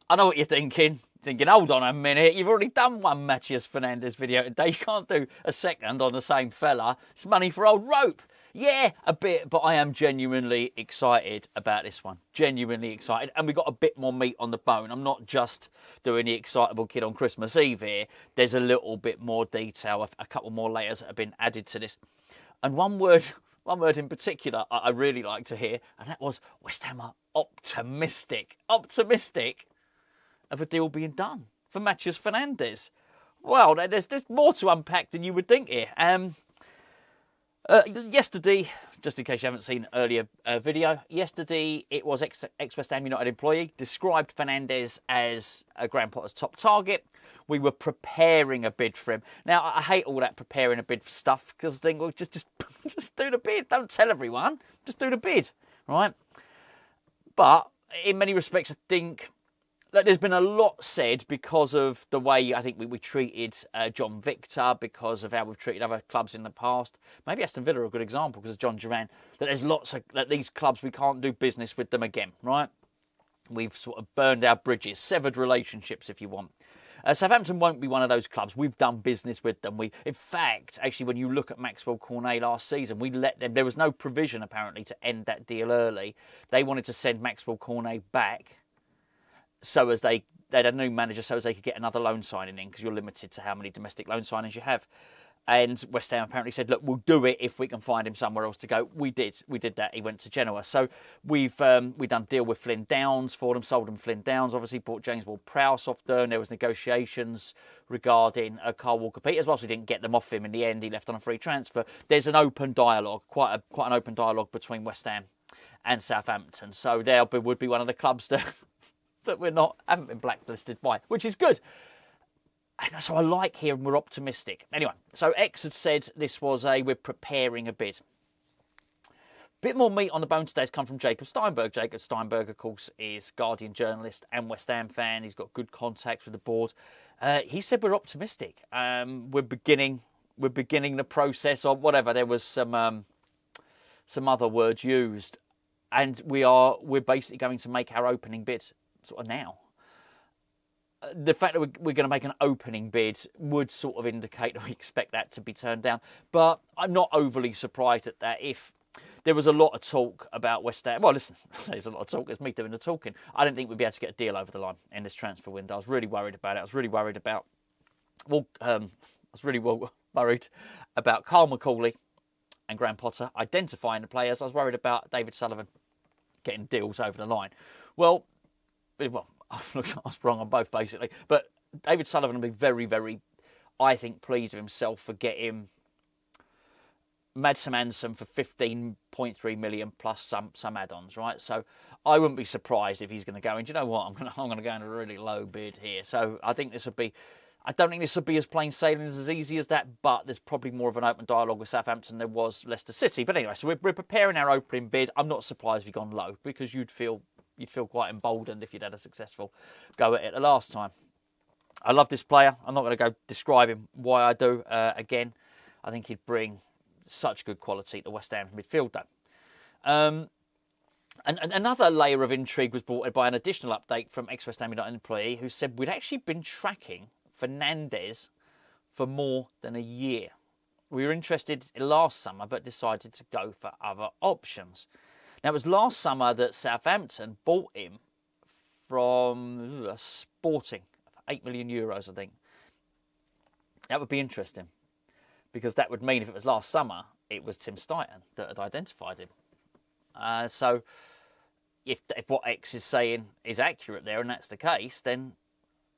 I know what you're thinking. Thinking, hold on a minute, you've already done one Mateus Fernandes video today. You can't do a second on the same fella. It's money for old rope. Yeah, a bit, but I am genuinely excited about this one. Genuinely excited. And we got a bit more meat on the bone. I'm not just doing the excitable kid on Christmas Eve here. There's a little bit more detail, a couple more layers that have been added to this. And one word in particular I really like to hear, and that was West Ham are optimistic. Optimistic of a deal being done for Mateus Fernandes. Well, there's more to unpack than you would think here. Yesterday, just in case you haven't seen an earlier video, yesterday it was ex-West Ham United employee described Fernandes as Graham Potter's top target. We were preparing a bid for him. Now, I hate all that preparing a bid for stuff because I think, well, just do the bid. Don't tell everyone. Just do the bid, right? But in many respects, I think that there's been a lot said because of the way I think we treated John Victor, because of how we've treated other clubs in the past. Maybe Aston Villa are a good example because of John Duran. That there's lots of that these clubs, we can't do business with them again, right? We've sort of burned our bridges, severed relationships, if you want. Southampton won't be one of those clubs. We've done business with them. In fact, actually, when you look at Maxwell Cornet last season, we let them. There was no provision apparently to end that deal early. They wanted to send Maxwell Cornet back, so as they had a new manager, so as they could get another loan signing in, because you're limited to how many domestic loan signings you have. And West Ham apparently said, look, we'll do it if we can find him somewhere else to go. We did that. He went to Genoa. So we've done a deal with Flynn Downs for them, sold them Flynn Downs. Obviously bought James Ward-Prowse off them. There was negotiations regarding Carl Walker-Peters. Whilst we didn't get them off him in the end, he left on a free transfer. There's an open dialogue, quite an open dialogue between West Ham and Southampton. So there would be one of the clubs that haven't been blacklisted by, which is good. And so I like hearing we're optimistic. Anyway, so X had said this was we're preparing a bid. Bit more meat on the bone today has come from Jacob Steinberg. Jacob Steinberg, of course, is Guardian journalist and West Ham fan. He's got good contacts with the board. He said we're optimistic. We're beginning the process, or whatever. There was some other words used, and we're basically going to make our opening bid sort of now. The fact that we're going to make an opening bid would sort of indicate that we expect that to be turned down. But I'm not overly surprised at that. If there was a lot of talk about West Ham, well, listen, there's a lot of talk. It's me doing the talking. I didn't think we'd be able to get a deal over the line in this transfer window. I was really worried about it. I was really worried about Carl Macaulay and Graham Potter identifying the players. I was worried about David Sullivan getting deals over the line. Well, I was wrong on both, basically. But David Sullivan will be very, very, I think, pleased with himself for getting Mads Hermansen for 15.3 million plus some add-ons, right? So I wouldn't be surprised if he's going to go, and do you know what? I'm going to go in a really low bid here. So I think I don't think this would be as plain sailing as easy as that, but there's probably more of an open dialogue with Southampton than there was Leicester City. But anyway, so we're preparing our opening bid. I'm not surprised we've gone low, because you'd feel quite emboldened if you'd had a successful go at it the last time. I love this player. I'm not going to go describe him why I do. Again, I think he'd bring such good quality to West Ham midfield, though. And another layer of intrigue was brought in by an additional update from ex-West Ham United employee who said we'd actually been tracking Fernandes for more than a year. We were interested last summer but decided to go for other options. Now, it was last summer that Southampton bought him from Sporting for €8 million, I think. That would be interesting, because that would mean if it was last summer, it was Tim Steichen that had identified him. So if what X is saying is accurate there, and that's the case, then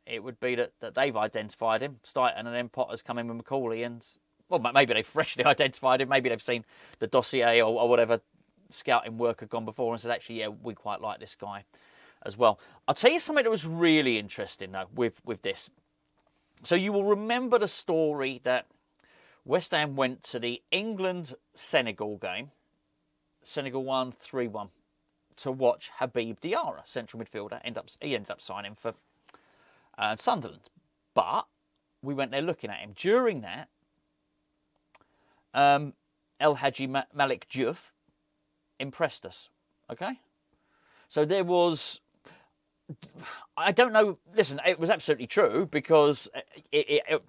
it would be that they've identified him, Steichen, and then Potter's come in with Macaulay, and, well, maybe they've freshly identified him, maybe they've seen the dossier or whatever scouting work had gone before and said, actually, yeah, we quite like this guy as well. I'll tell you something that was really interesting, though, with this. So you will remember the story that West Ham went to the England-Senegal game. Senegal won 3-1 to watch Habib Diarra, central midfielder. He ended up signing for Sunderland. But we went there looking at him. During that, El Hadji Malik Diouf impressed us. Okay? So there was I don't know. Listen, it was absolutely true because it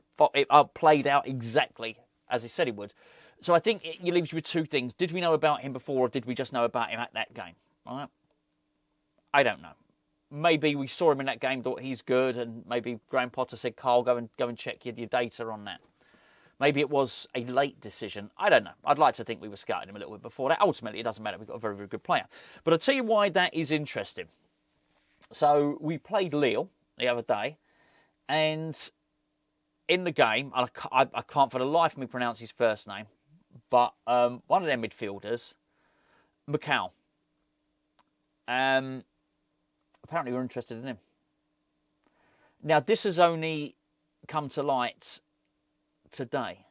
played out exactly as he said it would. So I think it leaves you with two things. Did we know about him before, or did we just know about him at that game? Right? I don't know. Maybe we saw him in that game, thought he's good, and maybe Graham Potter said, "Carl, go and check your data on that." Maybe it was a late decision. I don't know. I'd like to think we were scouting him a little bit before that. Ultimately, it doesn't matter. We've got a very, very good player. But I'll tell you why that is interesting. So we played Lille the other day, and in the game, I can't for the life of me pronounce his first name, but one of their midfielders, Macaulay, apparently we're interested in him. Now, this has only come to light today.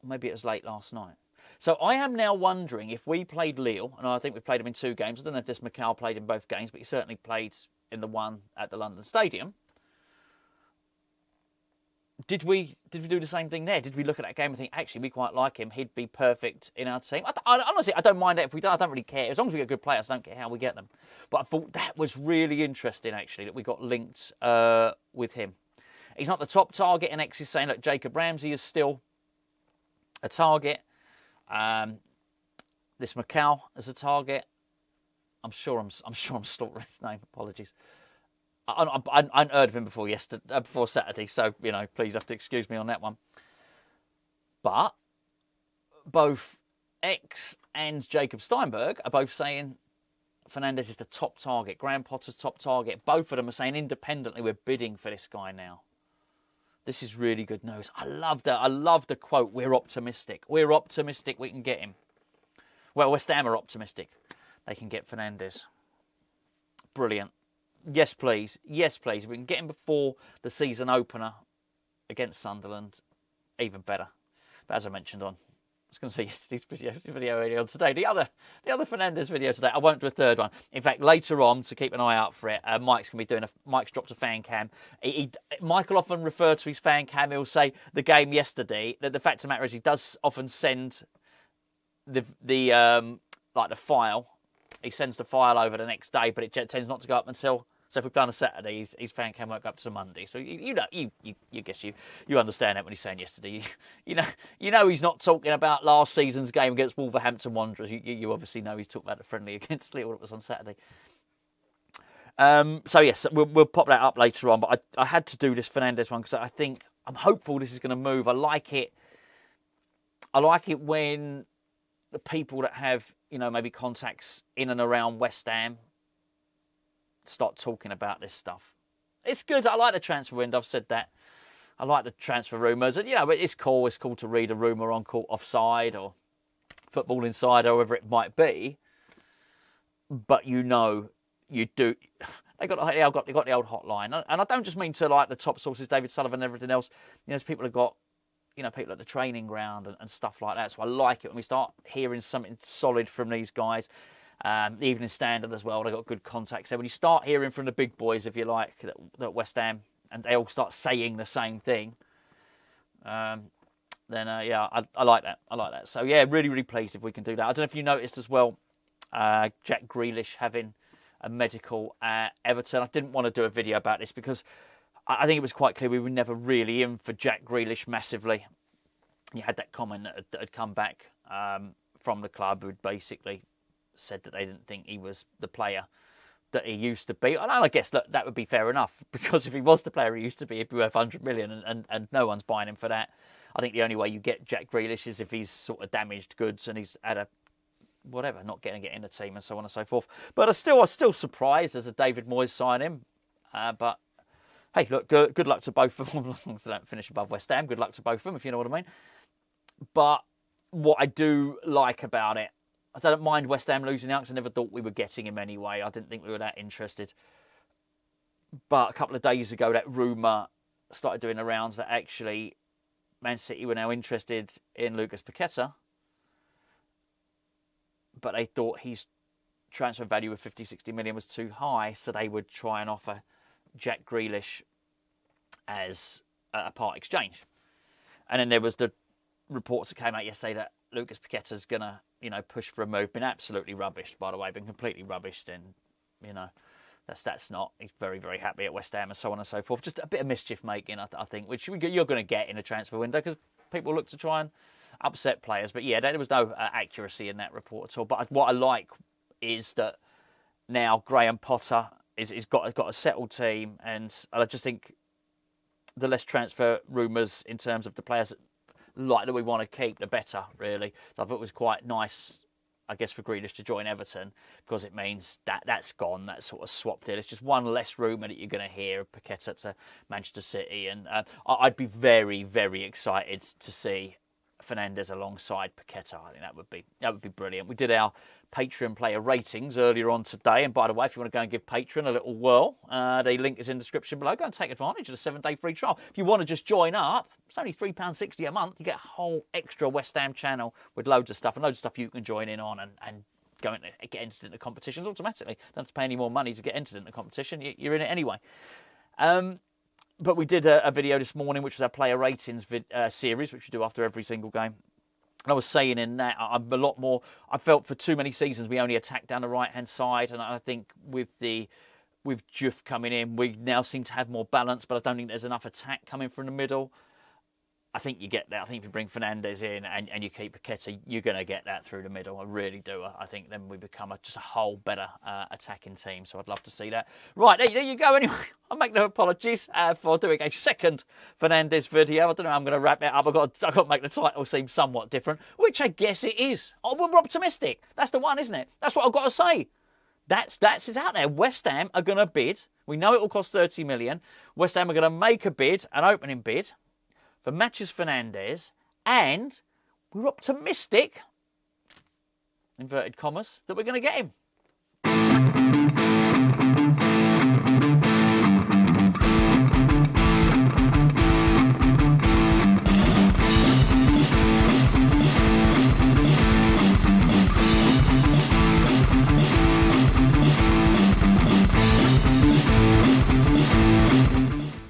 Maybe it was late last night. So I am now wondering if we played Lille, and I think we played him in 2 games. I don't know if this Macaulay played in both games, but he certainly played in the one at the London Stadium. Did we do the same thing there? Did we look at that game and think, actually, we quite like him. He'd be perfect in our team. Honestly, I don't mind it if we don't. I don't really care. As long as we get good players, I don't care how we get them. But I thought that was really interesting, actually, that we got linked with him. He's not the top target, and X is saying that Jacob Ramsey is still a target. This Macaulay is a target. I'm sure I'm slaughtering his name. Apologies. I hadn't heard of him before Saturday, so please have to excuse me on that one. But both X and Jacob Steinberg are both saying Fernandes is the top target. Graham Potter's top target. Both of them are saying independently we're bidding for this guy now. This is really good news. I love that. I love the quote. We're optimistic. We're optimistic we can get him. Well, West Ham are optimistic they can get Fernandes. Brilliant. Yes, please. Yes, please. If we can get him before the season opener against Sunderland, even better. But as I mentioned I was going to say yesterday's video earlier on today. The other Fernandes video today, I won't do a third one. In fact, later on, to keep an eye out for it, Mike's dropped a fan cam. Michael often referred to his fan cam. He'll say the game yesterday. The fact of the matter is he does often send the file. He sends the file over the next day, but it tends not to go up until. So if we play on a Saturday, his fan cam won't go up to Monday. So you understand that when he's saying yesterday. You know he's not talking about last season's game against Wolverhampton Wanderers. You obviously know he's talking about the friendly against Lille that was on Saturday. So yes, we'll pop that up later on. But I had to do this Fernandes one because I'm hopeful this is going to move. I like it. I like it when the people that have maybe contacts in and around West Ham start talking about this stuff. It's good. I like the transfer window. I've said that. I like the transfer rumours. And, it's cool. It's cool to read a rumour on Offside or Football Insider, or whatever it might be. But you do. They got the old hotline. And I don't just mean to the top sources, David Sullivan and everything else. There's people have got, people at the training ground and stuff like that. So I like it when we start hearing something solid from these guys. The Evening Standard as well. They got good contacts. So when you start hearing from the big boys, if you like, that West Ham, and they all start saying the same thing, then I like that. I like that. So yeah, really, really pleased if we can do that. I don't know if you noticed as well, Jack Grealish having a medical at Everton. I didn't want to do a video about this because I think it was quite clear we were never really in for Jack Grealish massively. You had that comment that had come back from the club who basically said that they didn't think he was the player that he used to be. And I guess that would be fair enough, because if he was the player he used to be, he'd be worth 100 million and no one's buying him for that. I think the only way you get Jack Grealish is if he's sort of damaged goods and he's had not getting it in the team and so on and so forth. But I was still surprised as a David Moyes signing. But hey, look, good luck to both of them. As long as they don't finish above West Ham, good luck to both of them, if you know what I mean. But what I do like about it, I don't mind West Ham losing out because I never thought we were getting him anyway. I didn't think we were that interested. But a couple of days ago, that rumour started doing the rounds that actually Man City were now interested in Lucas Paqueta, but they thought his transfer value of 50-60 million was too high, so they would try and offer Jack Grealish as a part exchange. And then there was the reports that came out yesterday that Lucas Paqueta's going to, push for a move. Been absolutely rubbished, by the way. Been completely rubbished in, That's not. He's very, very happy at West Ham and so on and so forth. Just a bit of mischief making, I think, which you're going to get in a transfer window because people look to try and upset players. But yeah, there was no accuracy in that report at all. But what I like is that now Graham Potter is got a settled team, and I just think the less transfer rumours in terms of the players that we want to keep, the better, really. So I thought it was quite nice, I guess, for Grealish to join Everton because it means that's gone, that sort of swapped it. It's just one less rumour that you're going to hear of Paqueta to Manchester City. And I'd be very, very excited to see Fernandes alongside Paqueta. I think that would be brilliant. We did our Patreon player ratings earlier on today, and by the way, if you want to go and give Patreon a little whirl, the link is in the description below. Go and take advantage of the 7-day free trial. If you want to just join up, it's only £3.60 a month. You get a whole extra West Ham channel with loads of stuff you can join in on and go and get entered into competitions automatically. Don't have to pay any more money to get entered into competition. You're in it anyway. But we did a video this morning, which was our player ratings series, which we do after every single game. And I was saying in that, I'm a lot more. I felt for too many seasons we only attacked down the right-hand side, and I think with Juff coming in, we now seem to have more balance, but I don't think there's enough attack coming from the middle. I think you get that. I think if you bring Fernandes in and you keep Paqueta, you're going to get that through the middle. I really do. I think then we become just a whole better attacking team. So I'd love to see that. Right, there you go. Anyway, I make no apologies for doing a second Fernandes video. I don't know how I'm going to wrap it up. I've got to make the title seem somewhat different, which I guess it is. Oh, we're optimistic. That's the one, isn't it? That's what I've got to say. That's it's out there. West Ham are going to bid. We know it will cost 30 million. West Ham are going to make a bid, an opening bid, for Mateus Fernandes, and we're optimistic, inverted commas, that we're going to get him.